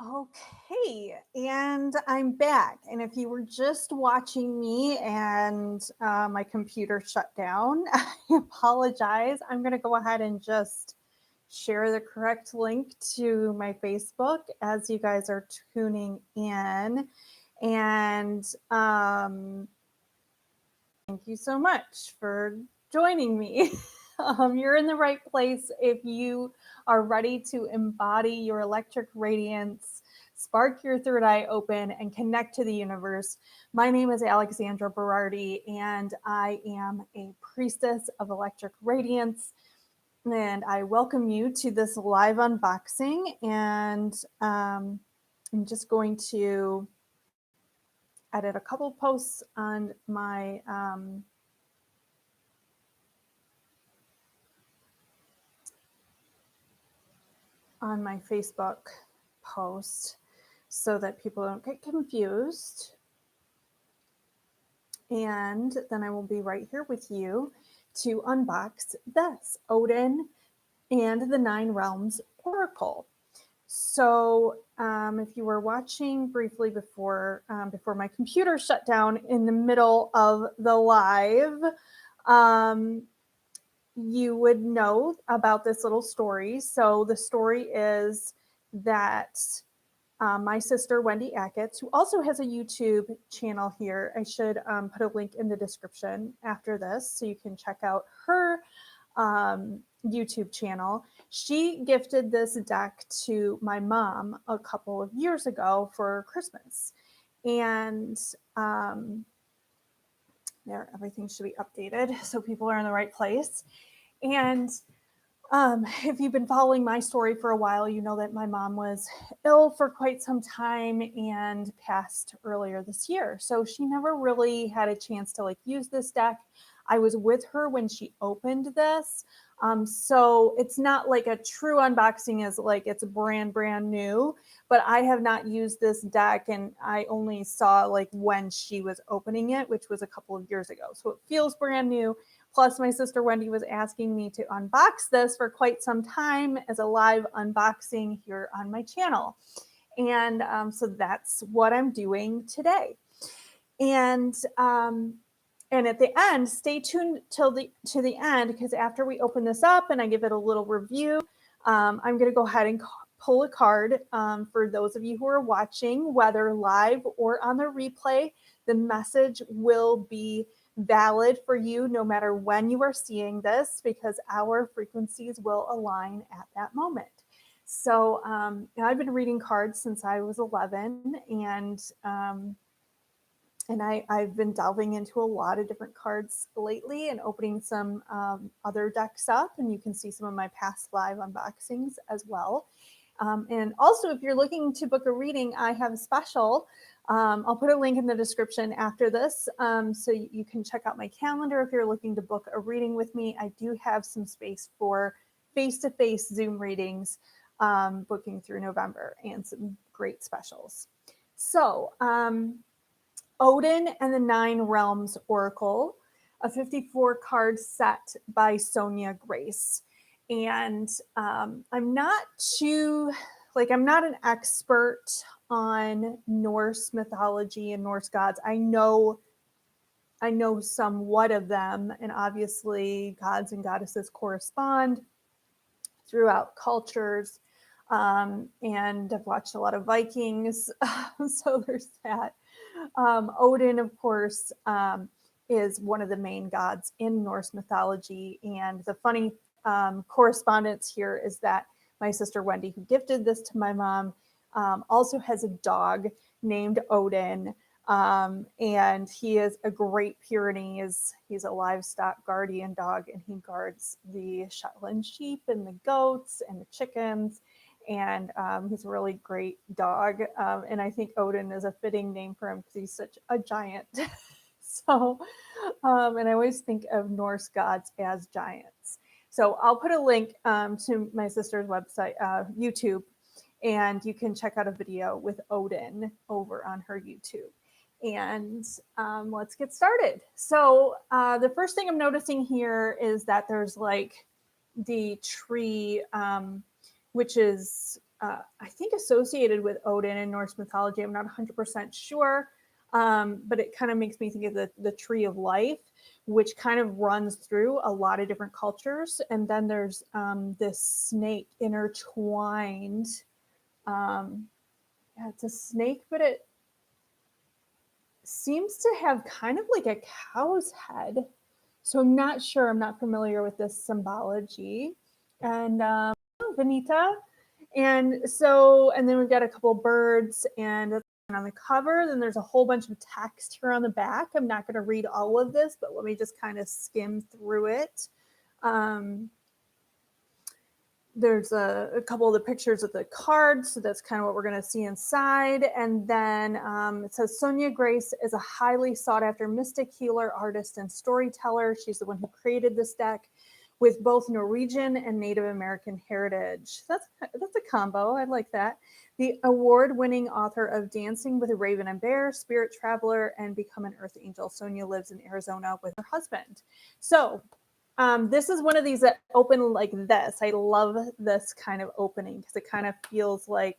Okay, and I'm back. And if you were just watching me and my computer shut down, I apologize. I'm going to go ahead and just share the correct link to my Facebook as you guys are tuning in. And thank you so much for joining me. You're in the right place if you are ready to embody your electric radiance, spark your third eye open, and connect to the universe. My name is Alexandra Berardi, and I am a priestess of electric radiance. And I welcome you to this live unboxing. And I'm just going to edit a couple posts on my Facebook post so that people don't get confused. And then I will be right here with you to unbox this Odin and the Nine Realms Oracle. So if you were watching briefly before my computer shut down in the middle of the live, you would know about this little story. So the story is that my sister, Wendy Achatz, who also has a YouTube channel here. I should put a link in the description after this so you can check out her YouTube channel. She gifted this deck to my mom a couple of years ago for Christmas. And there, everything should be updated so people are in the right place. And if you've been following my story for a while, you know that my mom was ill for quite some time and passed earlier this year. So she never really had a chance to use this deck. I was with her when she opened this. So it's not like a true unboxing as it's brand new, but I have not used this deck and I only saw when she was opening it, which was a couple of years ago. So it feels brand new. Plus, my sister Wendy was asking me to unbox this for quite some time as a live unboxing here on my channel. And so that's what I'm doing today. And at the end, stay tuned to the end, because after we open this up and I give it a little review, I'm going to go ahead and pull a card for those of you who are watching, whether live or on the replay. The message will be valid for you no matter when you are seeing this, because our frequencies will align at that moment. So I've been reading cards since I was 11, and I've been delving into a lot of different cards lately and opening some other decks up, and you can see some of my past live unboxings as well. And also, if you're looking to book a reading, I have a special. I'll put a link in the description after this, so you can check out my calendar if you're looking to book a reading with me. I do have some space for face-to-face Zoom readings booking through November, and some great specials. So Odin and the Nine Realms Oracle, a 54-card set by Sonja Grace. And I'm not an expert on Norse mythology and Norse gods. I know somewhat of them, and obviously gods and goddesses correspond throughout cultures. And I've watched a lot of Vikings, so there's that. Odin, of course, is one of the main gods in Norse mythology. And the funny correspondence here is that my sister Wendy, who gifted this to my mom, also has a dog named Odin. And he is a Great Pyrenees. He's a livestock guardian dog, and he guards the Shetland sheep and the goats and the chickens. And he's a really great dog. And I think Odin is a fitting name for him because he's such a giant. So, and I always think of Norse gods as giants. So I'll put a link to my sister's website, YouTube, and you can check out a video with Odin over on her YouTube. And let's get started. So the first thing I'm noticing here is that there's the tree, which is I think associated with Odin in Norse mythology. I'm not 100% sure, but it kind of makes me think of the tree of life, which kind of runs through a lot of different cultures. And then there's this snake intertwined. Yeah, it's a snake, but it seems to have kind of like a cow's head. So I'm not sure. I'm not familiar with this symbology. And Vanita. And so, and then we've got a couple birds and on the cover. Then there's a whole bunch of text here on the back. I'm not going to read all of this, but let me just kind of skim through it. There's a couple of the pictures of the cards, so that's kind of what we're going to see inside. And then it says Sonja Grace is a highly sought after mystic, healer, artist, and storyteller. She's the one who created this deck with both Norwegian and Native American heritage. That's a combo. I like that. The award-winning author of Dancing with a Raven and Bear, Spirit Traveler, and Become an Earth Angel. Sonja lives in Arizona with her husband. So this is one of these that open like this. I love this kind of opening because it kind of feels like,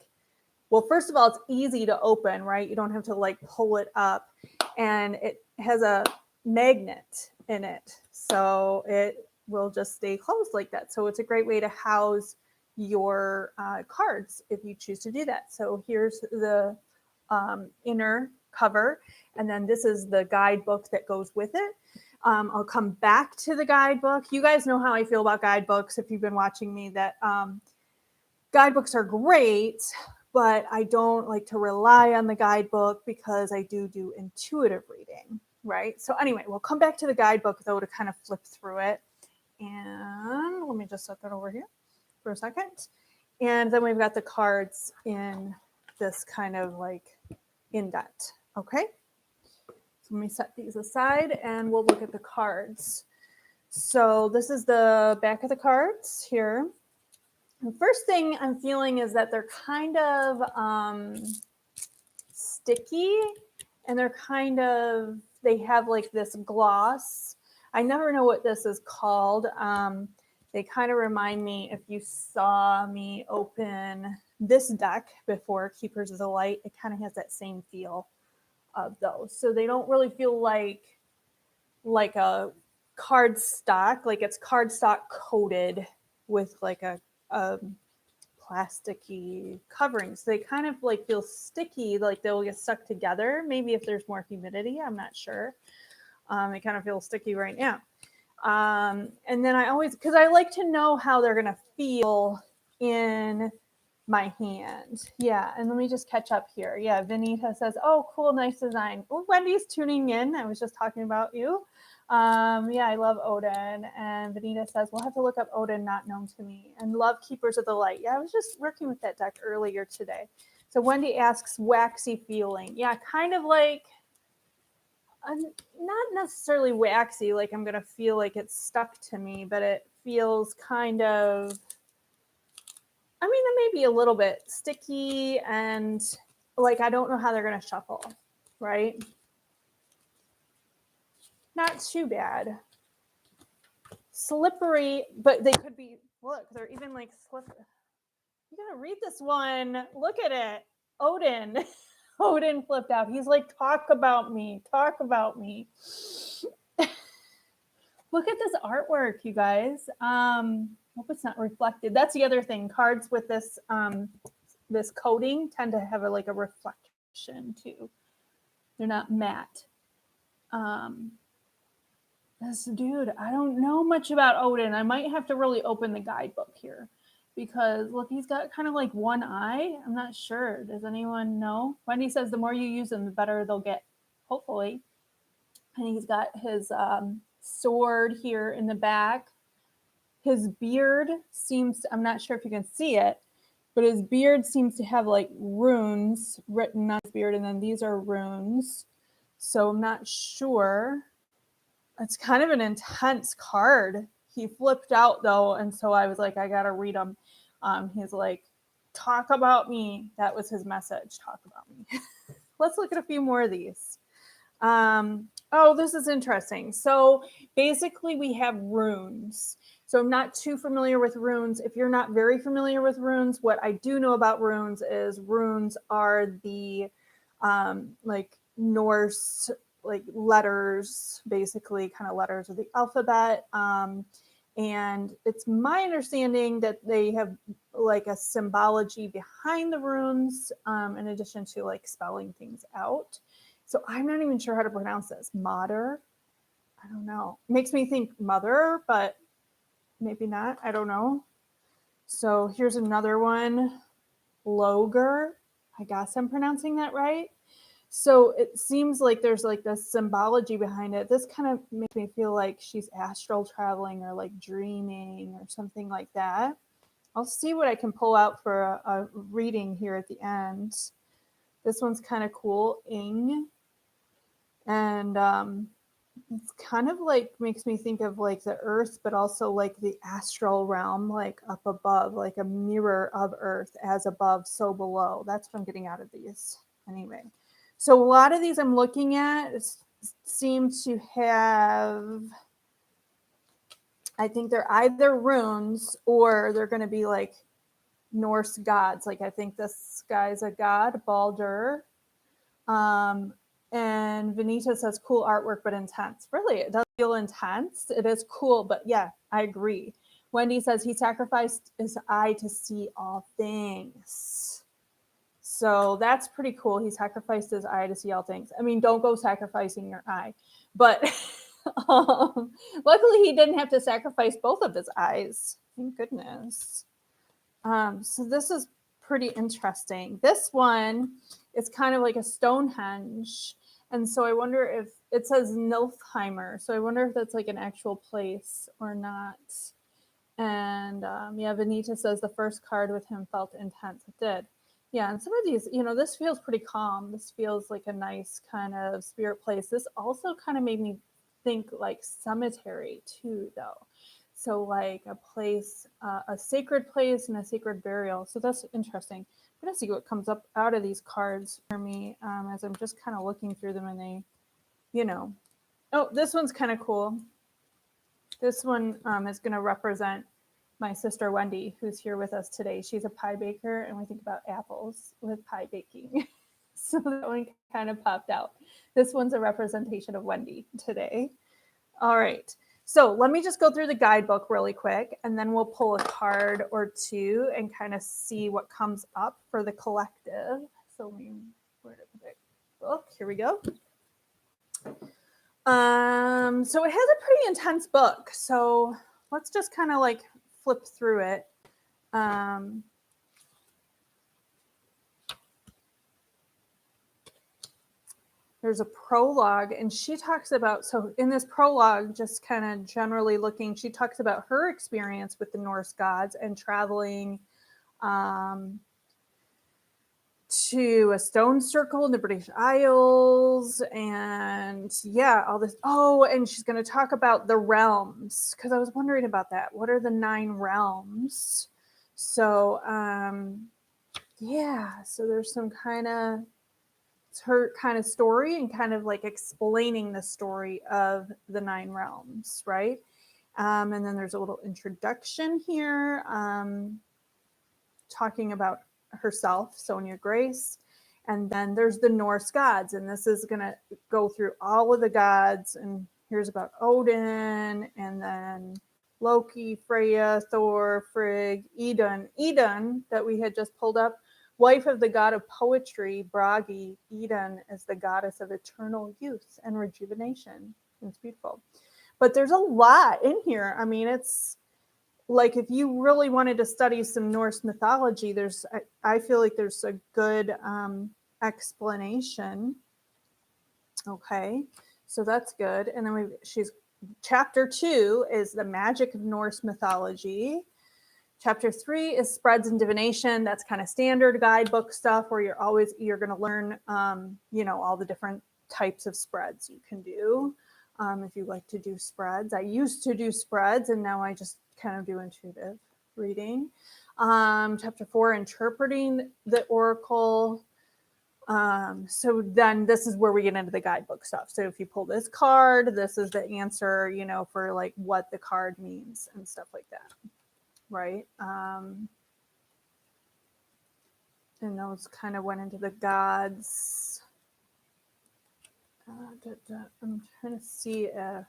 well, first of all, it's easy to open, right? You don't have to like pull it up, and it has a magnet in it. So it will just stay closed like that. So it's a great way to house your cards if you choose to do that. So here's the inner cover, and then this is the guidebook that goes with it. I'll come back to the guidebook. You guys know how I feel about guidebooks if you've been watching me, that guidebooks are great, but I don't like to rely on the guidebook because I do intuitive reading, right? So anyway, we'll come back to the guidebook though to kind of flip through it. And let me just set that over here for a second. And then we've got the cards in this kind of like indent, okay? So let me set these aside and we'll look at the cards. So this is the back of the cards here. The first thing I'm feeling is that they're kind of sticky, and they're kind of, they have like this gloss. I never know what this is called. They kind of remind me, if you saw me open this deck before, Keepers of the Light, it kind of has that same feel of those. So they don't really feel like a cardstock, like it's cardstock coated with like a plasticky covering. So they kind of like feel sticky, like they'll get stuck together. Maybe if there's more humidity, I'm not sure. They kind of feel sticky right now. And then I always, because I like to know how they're going to feel in my hand. Yeah. And let me just catch up here. Yeah. Vanita says, oh, cool. Nice design. Oh, Wendy's tuning in. I was just talking about you. Yeah, I love Odin. And Vanita says, we'll have to look up Odin, not known to me. And love Keepers of the Light. Yeah, I was just working with that deck earlier today. So Wendy asks, waxy feeling. Yeah, kind of like, not necessarily waxy, like I'm going to feel like it's stuck to me, but it feels kind of, I mean, it may be a little bit sticky and like, I don't know how they're going to shuffle, right? Not too bad. Slippery, but they could be, look, they're even like slippery. You got to read this one. Look at it. Odin. Odin flipped out. He's like, talk about me. Talk about me. Look at this artwork, you guys. Hope it's not reflected. That's the other thing. Cards with this this coating tend to have like a reflection too. They're not matte. This dude, I don't know much about Odin. I might have to really open the guidebook here because look, he's got kind of like one eye. I'm not sure. Does anyone know? Wendy says the more you use them, the better they'll get, hopefully. And he's got his sword here in the back. His beard seems, I'm not sure if you can see it, but his beard seems to have like runes written on his beard, and then these are runes. So I'm not sure. It's kind of an intense card. He flipped out though, and so I was like, I gotta read him. He's like, talk about me. That was his message. Talk about me. Let's look at a few more of these. Oh, this is interesting. So basically we have runes. So I'm not too familiar with runes. If you're not very familiar with runes, what I do know about runes is runes are the like Norse like letters, basically kind of letters of the alphabet. And it's my understanding that they have like a symbology behind the runes, in addition to like spelling things out. So I'm not even sure how to pronounce this. Mater? I don't know. It makes me think mother, but maybe not. I don't know. So here's another one. Loger. I guess I'm pronouncing that right. So it seems like there's like this symbology behind it. This kind of makes me feel like she's astral traveling or like dreaming or something like that. I'll see what I can pull out for a reading here at the end. This one's kind of cool. Ing. And it's kind of like makes me think of like the earth, but also like the astral realm, like up above, like a mirror of earth, as above, so below. That's what I'm getting out of these anyway. So a lot of these I'm looking at seem to have, I think they're either runes or they're going to be like Norse gods. Like I think this guy's a god, Baldur. And Vanita says, cool artwork, but intense. Really, it does feel intense. It is cool, but yeah, I agree. Wendy says he sacrificed his eye to see all things. So that's pretty cool. He sacrificed his eye to see all things. I mean, don't go sacrificing your eye. But luckily, he didn't have to sacrifice both of his eyes. Thank goodness. So this is pretty interesting. This one is kind of like a Stonehenge. And so I wonder if it says Nilfheimer. So I wonder if that's like an actual place or not. And yeah, Vanita says the first card with him felt intense. It did. Yeah, and some of these, you know, this feels pretty calm. This feels like a nice kind of spirit place. This also kind of made me think like cemetery too, though. So like a place, a sacred place and a sacred burial. So that's interesting. I'm going to see what comes up out of these cards for me as I'm just kind of looking through them and they, you know. Oh, this one's kind of cool. This one is going to represent my sister Wendy, who's here with us today. She's a pie baker and we think about apples with pie baking. So that one kind of popped out. This one's a representation of Wendy today. All right. So let me just go through the guidebook really quick, and then we'll pull a card or two and kind of see what comes up for the collective. So where did the book? Here we go. So it has a pretty intense book. So let's just kind of like flip through it. There's a prologue, and she talks about, so in this prologue, just kind of generally looking, she talks about her experience with the Norse gods and traveling to a stone circle in the British Isles, and yeah, all this. Oh, and she's going to talk about the realms, because I was wondering about that. What are the 9 realms? So, yeah, so there's some kind of, it's her kind of story and kind of like explaining the story of the 9 realms, right? And then there's a little introduction here, talking about herself, Sonja Grace. And then there's the Norse gods, and this is going to go through all of the gods. And here's about Odin, and then Loki, Freya, Thor, Frigg, Idun that we had just pulled up. Wife of the god of poetry, Bragi. Idun is the goddess of eternal youth and rejuvenation. It's beautiful. But there's a lot in here. I mean, it's like if you really wanted to study some Norse mythology, I feel like there's a good explanation. Okay, so that's good. And then chapter 2 is the magic of Norse mythology. Chapter 3 is spreads and divination. That's kind of standard guidebook stuff where you're going to learn, all the different types of spreads you can do. If you like to do spreads, I used to do spreads, and now I just kind of do intuitive reading. Chapter 4, interpreting the oracle. So then this is where we get into the guidebook stuff. So if you pull this card, this is the answer, for like what the card means and stuff like that. Right. And those kind of went into the gods. I'm trying to see if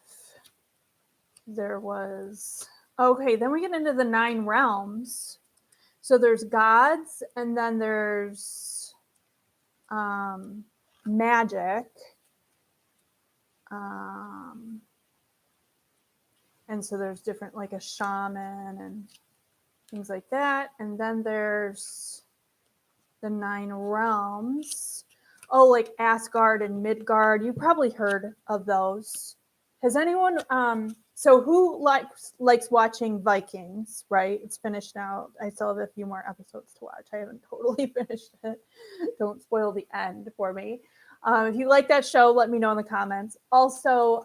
there was. Okay, then we get into the 9 realms. So there's gods, and then there's magic. And so there's different, like a shaman and things like that. And then there's the 9 realms. Oh, like Asgard and Midgard. You probably heard of those. Has anyone, so who likes watching Vikings, right? It's finished now. I still have a few more episodes to watch. I haven't totally finished it. Don't spoil the end for me. If you like that show, let me know in the comments. Also,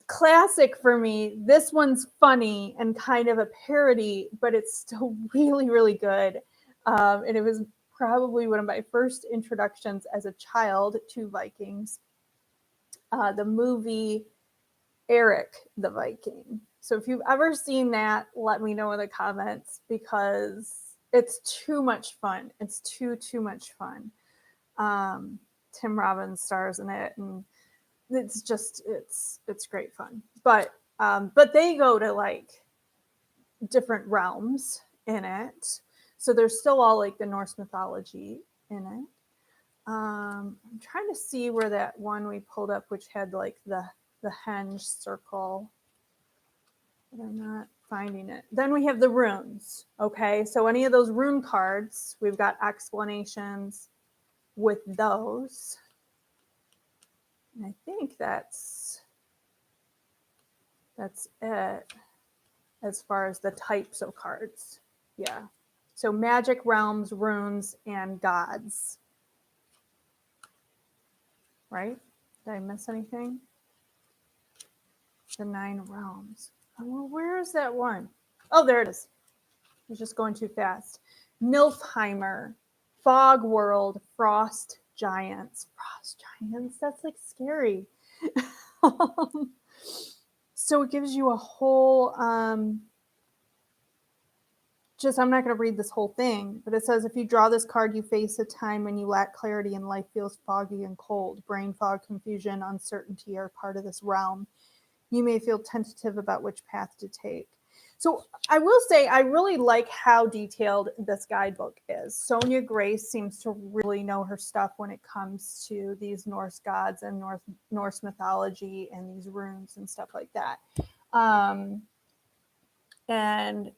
classic for me, this one's funny and kind of a parody, but it's still really, really good. And it was probably one of my first introductions as a child to Vikings. The movie Eric the Viking. So if you've ever seen that, let me know in the comments because it's too much fun. It's too much fun. Tim Robbins stars in it, and it's just it's great fun. But they go to like different realms in it. So there's still all like the Norse mythology in it. I'm trying to see where that one we pulled up, which had like the henge circle. But I'm not finding it. Then we have the runes. Okay, so any of those rune cards, we've got explanations with those. And I think that's it as far as the types of cards. Yeah. So magic, realms, runes, and gods. Right? Did I miss anything? The 9 realms. Oh, well, where is that one? Oh, there it is. I was just going too fast. Nilfheimer, Fog World, Frost Giants. Frost Giants? That's like scary. So it gives you a whole, I'm not going to read this whole thing, but it says if you draw this card, you face a time when you lack clarity and life feels foggy and cold. Brain fog, confusion, uncertainty are part of this realm. You may feel tentative about which path to take. So I will say I really like how detailed this guidebook is. Sonja Grace seems to really know her stuff when it comes to these Norse gods and Norse mythology and these runes and stuff like that. And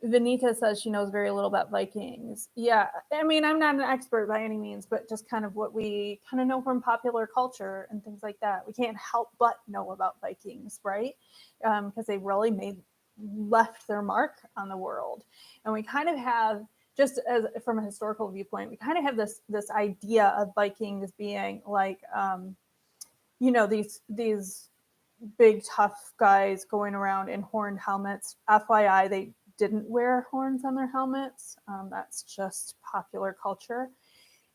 Vanita says she knows very little about Vikings. Yeah, I mean, I'm not an expert by any means, but just kind of what we kind of know from popular culture and things like that. We can't help but know about Vikings, right? Because they really left their mark on the world. And we kind of have, just as from a historical viewpoint, we kind of have this idea of Vikings being like, these big tough guys going around in horned helmets. FYI, they didn't wear horns on their helmets. That's just popular culture.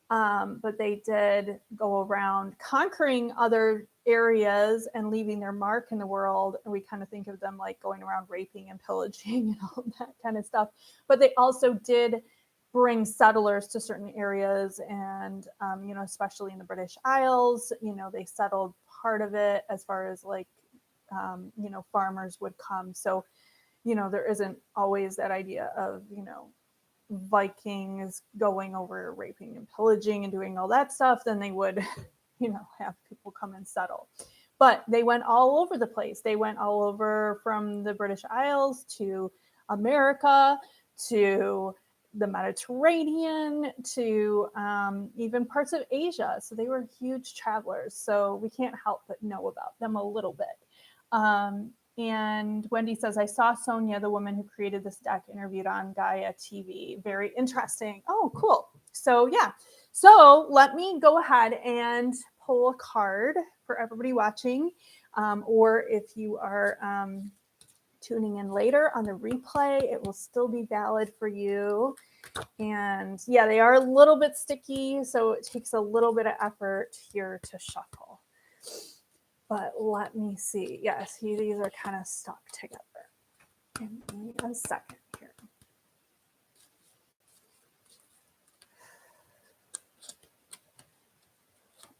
But they did go around conquering other areas and leaving their mark in the world. And we kind of think of them like going around raping and pillaging and all that kind of stuff. But they also did bring settlers to certain areas. And, especially in the British Isles, they settled part of it as far as like, farmers would come. So, there isn't always that idea of, Vikings going over raping and pillaging and doing all that stuff. Then they would, have people come and settle. But they went all over the place. They went all over from the British Isles to America, to the Mediterranean, to even parts of Asia. So they were huge travelers. So we can't help but know about them a little bit. And Wendy says, I saw Sonja, the woman who created this deck, interviewed on Gaia TV. Very interesting. Oh, cool. So yeah. So let me go ahead and pull a card for everybody watching. Or if you are tuning in later on the replay, it will still be valid for you. And yeah, they are a little bit sticky, so it takes a little bit of effort here to shuffle. But let me see. Yeah, see, these are kind of stuck together. Give me a second here.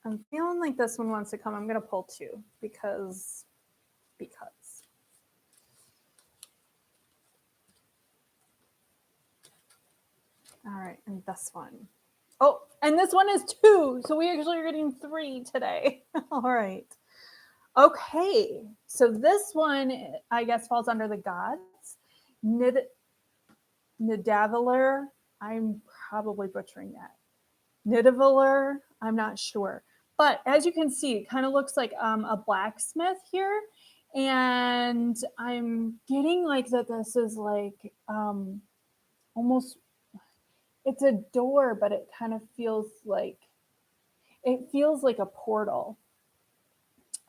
I'm feeling like this one wants to come. I'm going to pull two because. All right, and this one. Oh, and this one is two. So we actually are getting three today. All right. Okay, so this one, I guess, falls under the gods. Nidavellir, I'm probably butchering that. Nidavellir, I'm not sure. But as you can see, it kind of looks like a blacksmith here. And I'm getting like that this is like almost, it's a door, but it kind of feels like a portal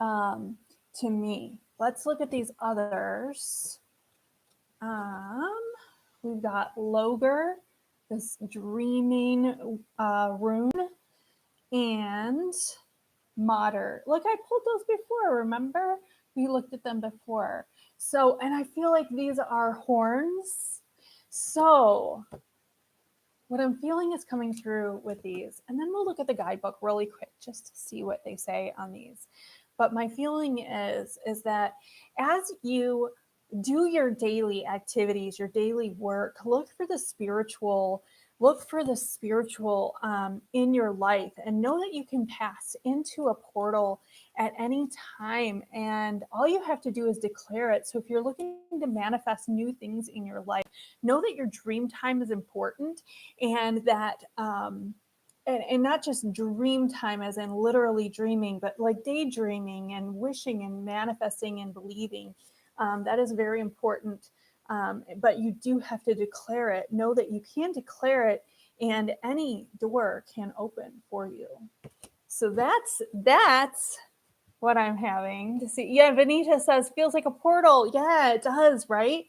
to me. Let's look at these others. We've got Loger, this dreaming rune, and Mater. Look, I pulled those before, remember? We looked at them before. So, and I feel like these are horns. So what I'm feeling is coming through with these, and then we'll look at the guidebook really quick just to see what they say on these. But my feeling is that as you do your daily activities, your daily work, look for the spiritual in your life, and know that you can pass into a portal at any time, and all you have to do is declare it. So if you're looking to manifest new things in your life, know that your dream time is important, and that and not just dream time as in literally dreaming, but like daydreaming and wishing and manifesting and believing. That is very important. But you do have to declare it. Know that you can declare it, and any door can open for you. So that's what I'm having to see. Yeah, Vanita says, feels like a portal. Yeah, it does, right?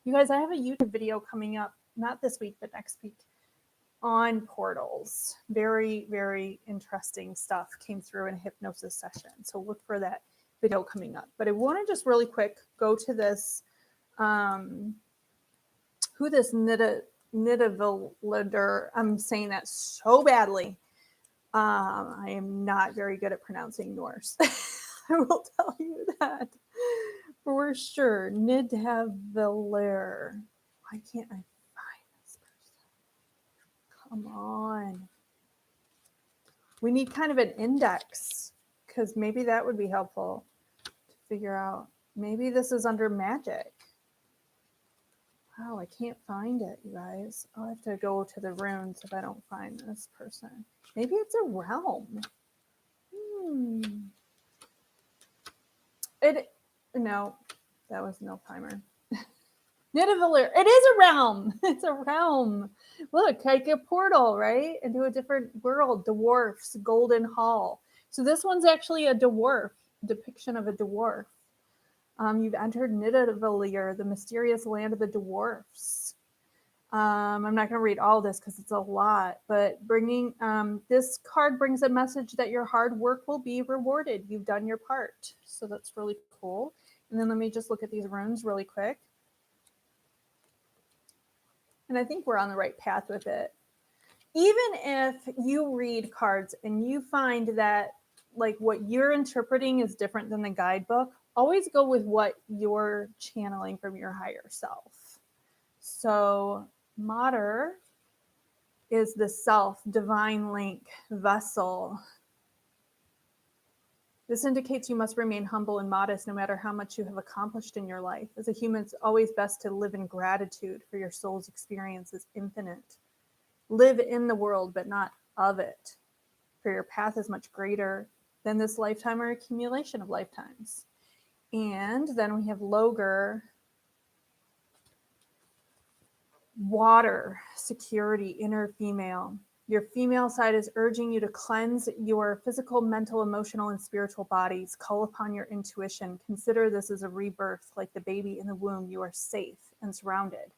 You guys, I have a YouTube video coming up, not this week, but next week, on portals. Very, very interesting stuff came through in a hypnosis session. So look for that video coming up. But I want to just really quick go to this, who this Nidavellir, I'm saying that so badly. I am not very good at pronouncing Norse. I will tell you that for sure. Nidavellir. Why can't I find this person? Come on. We need kind of an index, because maybe that would be helpful to figure out. Maybe this is under magic. Wow, I can't find it, you guys. I'll have to go to the runes if I don't find this person. Maybe it's a realm. No, that was no timer. Nidavellir. It is a realm. It's a realm. Look, like a portal, right? Into a different world. Dwarfs, Golden Hall. So this one's actually a dwarf, depiction of a dwarf. You've entered Nidavellir, the mysterious land of the dwarfs. I'm not going to read all this because it's a lot, but bringing this card brings a message that your hard work will be rewarded. You've done your part. So that's really cool. And then let me just look at these runes really quick. And I think we're on the right path with it. Even if you read cards and you find that like what you're interpreting is different than the guidebook, always go with what you're channeling from your higher self. So Mater is the self, divine link, vessel. This indicates you must remain humble and modest no matter how much you have accomplished in your life. As a human, it's always best to live in gratitude, for your soul's experience is infinite. Live in the world, but not of it, for your path is much greater than this lifetime or accumulation of lifetimes. And then we have Loger, water, security, inner female. Your female side is urging you to cleanse your physical, mental, emotional, and spiritual bodies. Call upon your intuition. Consider this as a rebirth, like the baby in the womb. You are safe and surrounded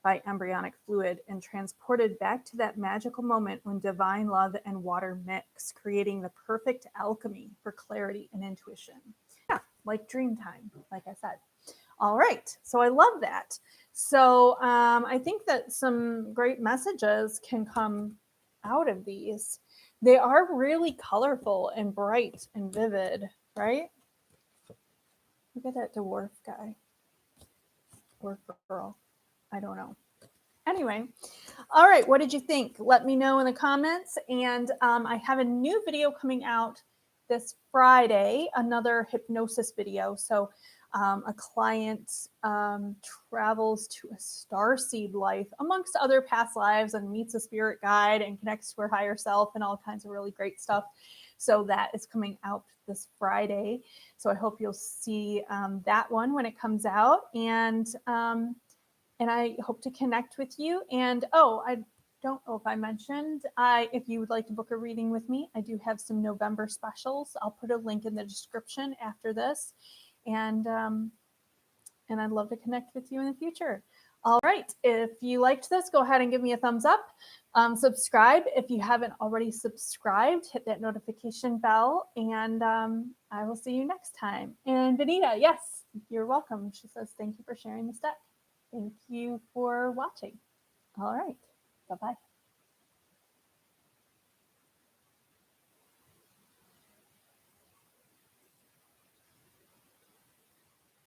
by embryonic fluid and transported back to that magical moment when divine love and water mix, creating the perfect alchemy for clarity and intuition. Yeah, like dream time, like I said. All right, so I love that. So I think that some great messages can come out of these. They are really colorful and bright and vivid, right? Look at that dwarf guy or girl. I don't know. Anyway, all right, what did you think? Let me know in the comments. And I have a new video coming out this Friday, another hypnosis video. So a client travels to a starseed life amongst other past lives and meets a spirit guide and connects to her higher self and all kinds of really great stuff. So that is coming out this Friday. So I hope you'll see that one when it comes out. And I hope to connect with you. And I don't know if I mentioned, if you would like to book a reading with me, I do have some November specials. I'll put a link in the description after this. And I'd love to connect with you in the future. All right, if you liked this, go ahead and give me a thumbs up. Subscribe if you haven't already subscribed. Hit that notification bell, and I will see you next time. And Benita, yes, you're welcome. She says, thank you for sharing this deck. Thank you for watching. All right, bye-bye.